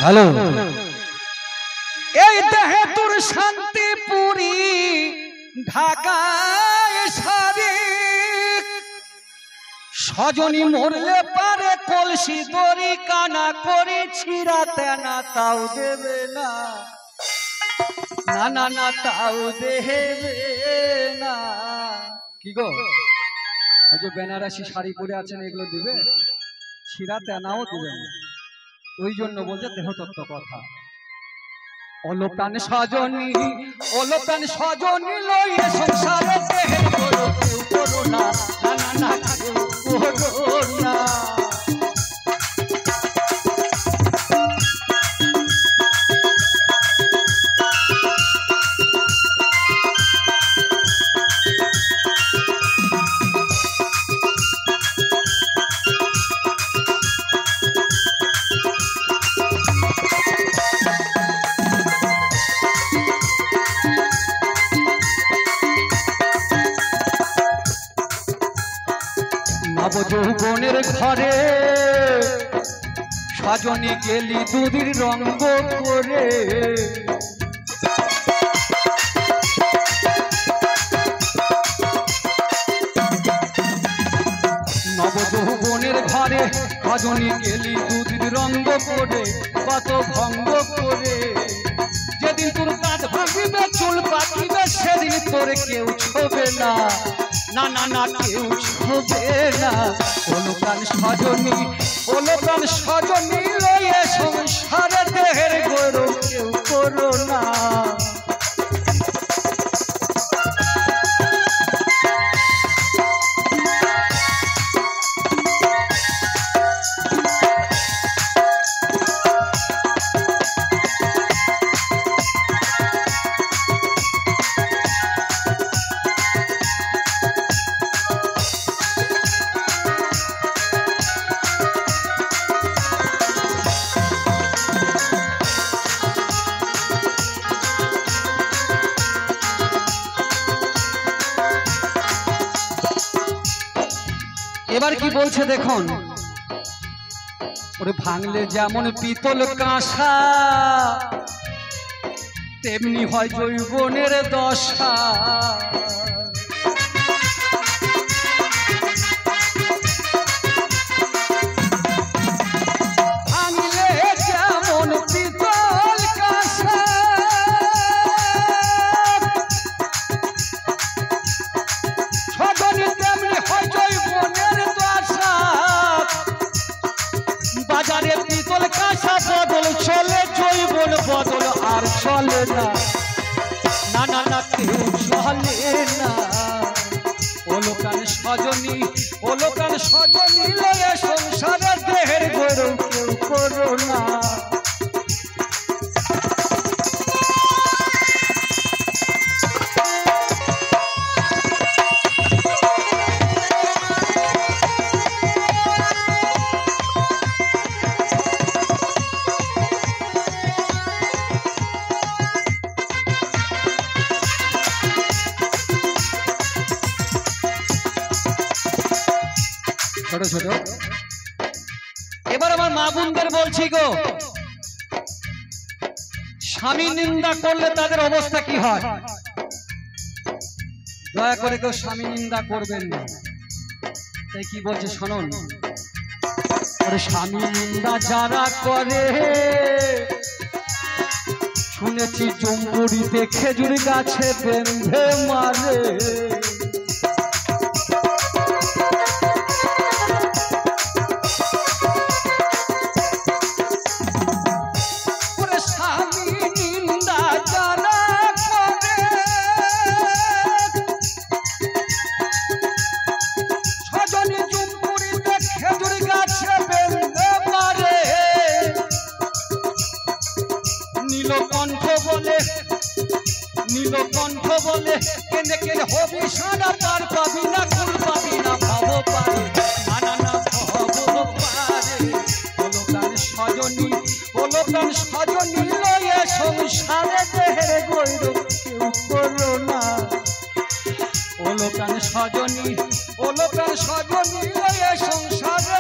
Hello, এই দেহে তোর শান্তিপুরি ঢাকায় সারি সজনী মরলে পারে কলসি দড়ি কানা করে ছিড়াতে না তাও দেবে না, না না না তাও দেবে না। কি গো, ওই যে বেনারসি শাড়ি পরে আছেন এগুলো দিবে? ছিড়াতে নাও দিবে না। ওই জন্য বলছে দেহতত্ত্ব কথা। অলপ্রাণ সজনী, অলপ্রাণ সজনী লইয়ে সংসারে দেহে করো কেউ করো না, না না না কেউ করো না। যৌবনের ঘরে সজনী গেলি দুদির রঙ্গ করে, নবযৌবনের ঘরে সজনী গেলি দুদির রঙ্গ করে, কত ভঙ্গ করে। যেদিন তোর দাঁত ভাঙিবে চুল পাকিবে সেদিন তোর কেউ ছোবে না, না না না কেউ ছোবে না। অলপ্রাণ সজনী, অলপ্রাণ সজনী লইয়ে সংসারে দেহের গরু কেউ করো না। এবার কি বলছে দেখুন, ওরে ভাঙলে যেমন পিতল কাঁসা তেমনি হয় যৌবনের দশা। ভাঙলে যেমন পিতল কাঁসা সজনী তেমনি হয় যৌবনের দশা। বাজারে পিতল কাঁসা বদল চলে, যৌবন বদল আর চলে না, না না না কেউ চলে না। অলপ্রাণ সজনী, অলপ্রাণ সজনী লয়ে সংসারে দেহের গরু কেউ করো না। ছোট ছোট এবার আমার মা বোনদের বলছি গো, স্বামী নিন্দা করলে তাদের অবস্থা কি হয়? দয়া করে কেউ স্বামী নিন্দা করবেন না। তাই কি বলছে শুনুন, ওরে স্বামী নিন্দা যারা করে শুনেছি জম্বুরিতে খেজুর গাছে বেঁধে মারে। নীলকণ্ঠ বলে কেনে কেনে হবি সারা পার পাবি না, কুল পাবি না, ভাব পারে না না না ভাব পারে। অলপ্রাণ সজনী, লোকান সজনী লয়ে সংসারে দেহের গৈরব কেউ করো না। ও লোকান সজনী লয়ে সংসারে